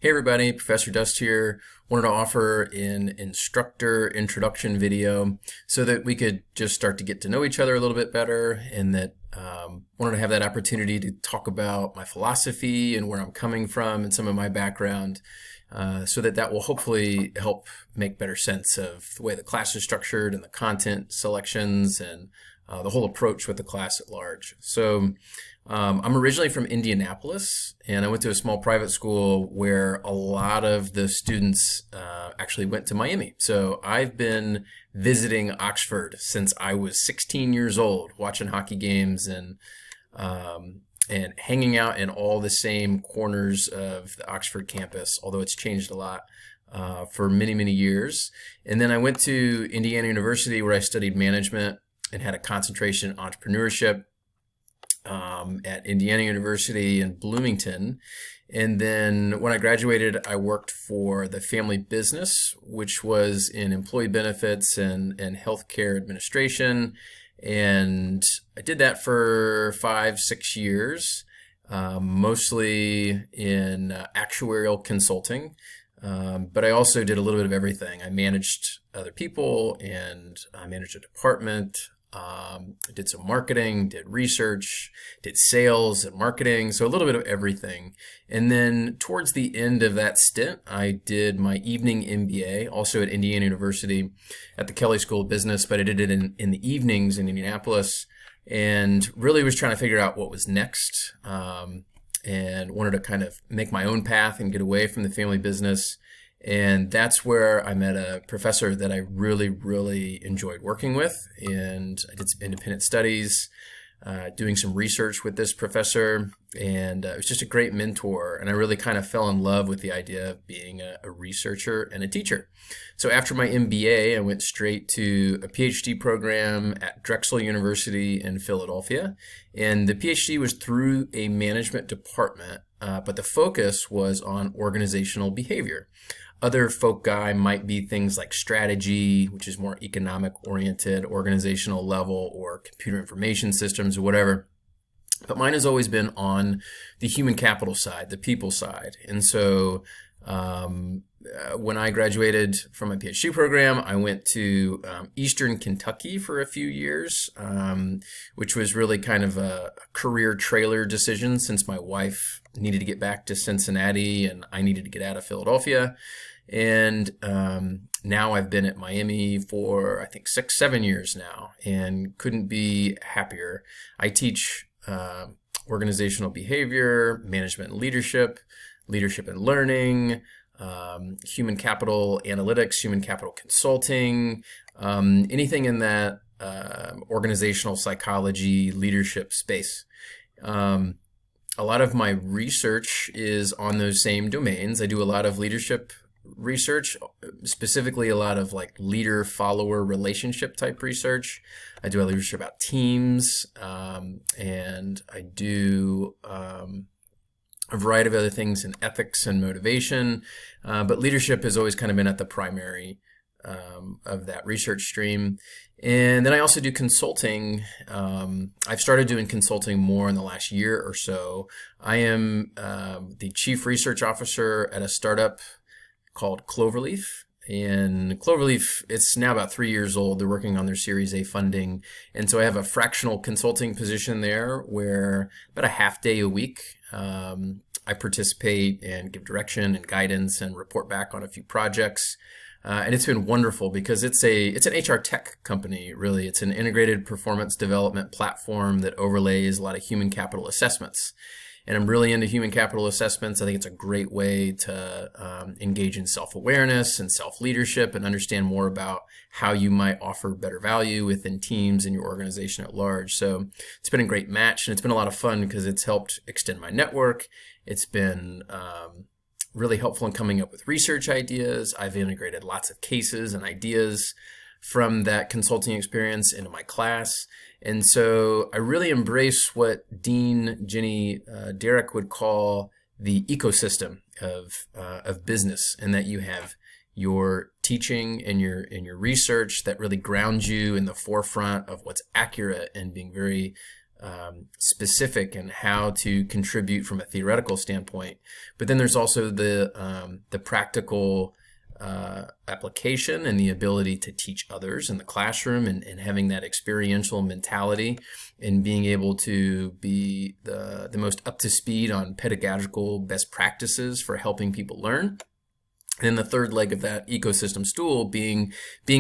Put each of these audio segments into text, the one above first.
Hey everybody, Professor Dust here. Wanted to offer an instructor introduction video so that we could just start to get to know each other a little bit better, and that wanted to have that opportunity to talk about my philosophy and where I'm coming from and some of my background, so that will hopefully help make better sense of the way the class is structured and the content selections and the whole approach with the class at large. So I'm originally from Indianapolis, and I went to a small private school where a lot of the students actually went to Miami. So I've been visiting Oxford since I was 16 years old, watching hockey games and hanging out in all the same corners of the Oxford campus, although it's changed a lot for many, many years. And then I went to Indiana University, where I studied management and had a concentration in entrepreneurship at Indiana University in Bloomington. And then when I graduated, I worked for the family business, which was in employee benefits and healthcare administration. And I did that for 5-6 years, mostly in actuarial consulting. But I also did a little bit of everything. I managed other people, and I managed a department. I did some marketing, did research, did sales and marketing, so a little bit of everything. And then towards the end of that stint, I did my evening MBA, also at Indiana University at the Kelley School of Business, but I did it in the evenings in Indianapolis, and really was trying to figure out what was next, and wanted to kind of make my own path and get away from the family business. And that's where I met a professor that I really, really enjoyed working with. And I did some independent studies, doing some research with this professor. And it was just a great mentor. And I really kind of fell in love with the idea of being a researcher and a teacher. So after my MBA, I went straight to a PhD program at Drexel University in Philadelphia. And the PhD was through a management department, but the focus was on organizational behavior. Other foci might be things like strategy, which is more economic-oriented, organizational level, or computer information systems or whatever. But mine has always been on the human capital side, the people side. And so when I graduated from my PhD program, I went to Eastern Kentucky for a few years, which was really kind of a career trailer decision, since my wife needed to get back to Cincinnati and I needed to get out of Philadelphia. And now I've been at Miami for, I think, 6-7 years now, and couldn't be happier. I teach organizational behavior, management and leadership, leadership and learning, human capital analytics, human capital consulting, anything in that organizational psychology, leadership space. A lot of my research is on those same domains. I do a lot of leadership research, specifically a lot of like leader-follower relationship type research. I do a lot of research about teams, and I do a variety of other things in ethics and motivation, but leadership has always kind of been at the primary of that research stream. And then I also do consulting. I've started doing consulting more in the last year or so. I am the chief research officer at a startup called Cloverleaf. And Cloverleaf, it's now about 3 years old. They're working on their Series A funding. And so I have a fractional consulting position there, where about a half day a week, I participate and give direction and guidance and report back on a few projects. And it's been wonderful because it's an HR tech company, really. It's an integrated performance development platform that overlays a lot of human capital assessments. And I'm really into human capital assessments. I think it's a great way to engage in self-awareness and self-leadership and understand more about how you might offer better value within teams and your organization at large. So it's been a great match, and it's been a lot of fun because it's helped extend my network. It's been really helpful in coming up with research ideas. I've integrated lots of cases and ideas from that consulting experience into my class. And so I really embrace what Dean Jenny Derrick would call the ecosystem of business, and that you have your teaching and your research that really grounds you in the forefront of what's accurate and being very specific in how to contribute from a theoretical standpoint. But then there's also the practical application and the ability to teach others in the classroom, and having that experiential mentality and being able to be the most up to speed on pedagogical best practices for helping people learn. And the third leg of that ecosystem stool being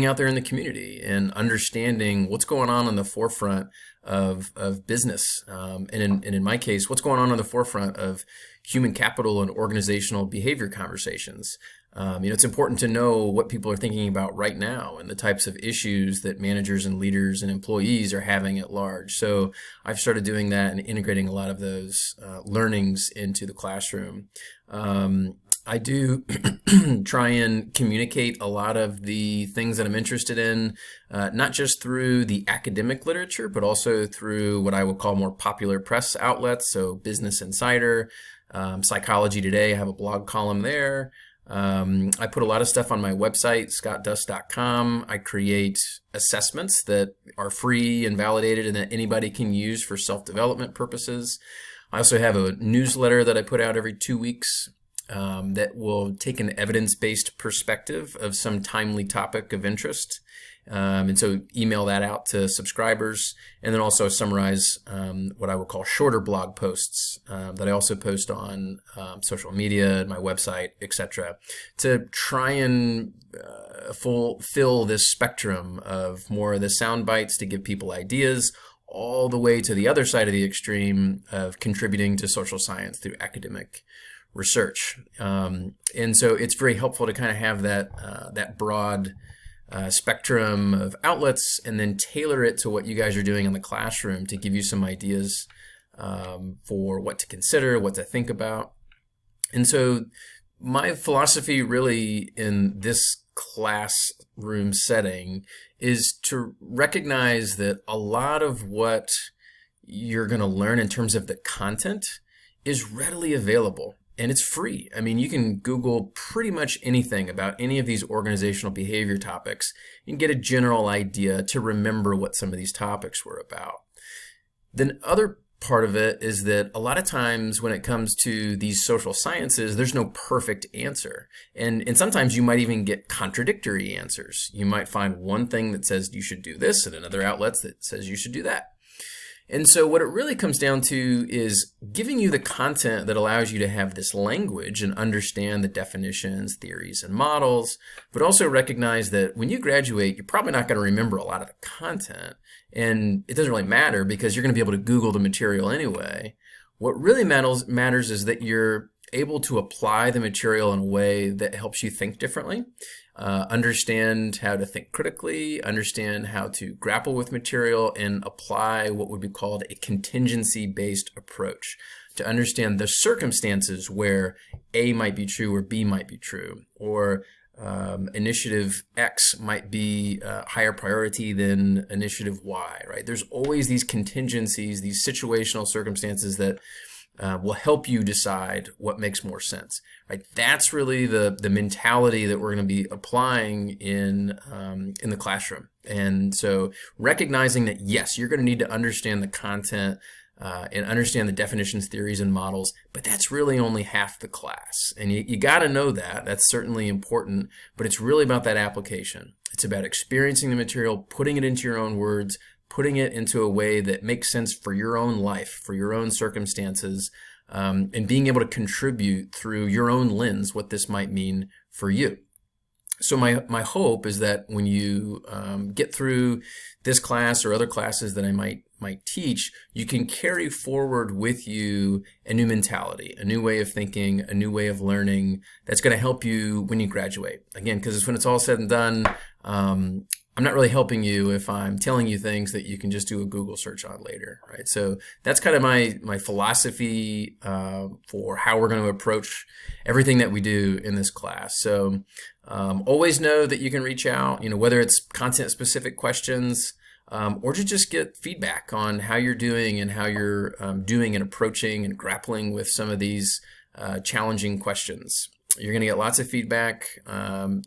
out there in the community and understanding what's going on the forefront of business. And in my case, what's going on the forefront of human capital and organizational behavior conversations. It's important to know what people are thinking about right now and the types of issues that managers and leaders and employees are having at large. So I've started doing that and integrating a lot of those learnings into the classroom. I do try and communicate a lot of the things that I'm interested in, not just through the academic literature, but also through what I would call more popular press outlets. So Business Insider, Psychology Today, I have a blog column there. I put a lot of stuff on my website, scottduss.com. I create assessments that are free and validated and that anybody can use for self-development purposes. I also have a newsletter that I put out every 2 weeks. That will take an evidence-based perspective of some timely topic of interest. And so email that out to subscribers, and then also summarize what I would call shorter blog posts that I also post on social media, my website, etc., to try and fulfill this spectrum of more of the sound bites to give people ideas, all the way to the other side of the extreme of contributing to social science through academic research. And so it's very helpful to kind of have that broad spectrum of outlets, and then tailor it to what you guys are doing in the classroom to give you some ideas for what to consider, what to think about. And so my philosophy really in this classroom setting is to recognize that a lot of what you're going to learn in terms of the content is readily available. And it's free. I mean, you can Google pretty much anything about any of these organizational behavior topics and get a general idea to remember what some of these topics were about. The other part of it is that a lot of times when it comes to these social sciences, there's no perfect answer. And sometimes you might even get contradictory answers. You might find one thing that says you should do this and another outlet that says you should do that. And so what it really comes down to is giving you the content that allows you to have this language and understand the definitions, theories, and models, but also recognize that when you graduate, you're probably not going to remember a lot of the content. And it doesn't really matter because you're going to be able to Google the material anyway. What really matters is that you're able to apply the material in a way that helps you think differently. Understand how to think critically, understand how to grapple with material, and apply what would be called a contingency-based approach to understand the circumstances where A might be true or B might be true, or initiative X might be higher priority than initiative Y, right? There's always these contingencies, these situational circumstances that will help you decide what makes more sense, right? That's really the mentality that we're going to be applying in the classroom. And so recognizing that, yes, you're going to need to understand the content and understand the definitions, theories, and models, but that's really only half the class. And you got to know that. That's certainly important, but it's really about that application. It's about experiencing the material, putting it into your own words, putting it into a way that makes sense for your own life, for your own circumstances, and being able to contribute through your own lens what this might mean for you. So my hope is that when you get through this class or other classes that I might teach, you can carry forward with you a new mentality, a new way of thinking, a new way of learning that's going to help you when you graduate. Again, because when it's all said and done, I'm not really helping you if I'm telling you things that you can just do a Google search on later, right? So that's kind of my philosophy for how we're going to approach everything that we do in this class. So always know that you can reach out, whether it's content-specific questions or to just get feedback on how you're doing and how you're doing and approaching and grappling with some of these challenging questions. You're going to get lots of feedback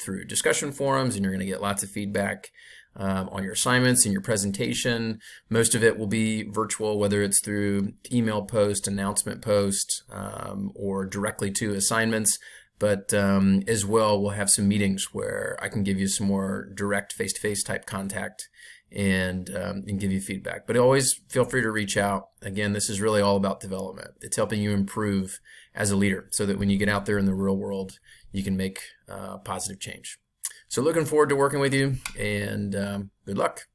through discussion forums, and you're going to get lots of feedback on your assignments and your presentation. Most of it will be virtual, whether it's through email post, announcement post, or directly to assignments. But as well, we'll have some meetings where I can give you some more direct face-to-face type contact and give you feedback. But always feel free to reach out. Again, this is really all about development. It's helping you improve as a leader so that when you get out there in the real world, you can make positive change. So looking forward to working with you, and good luck.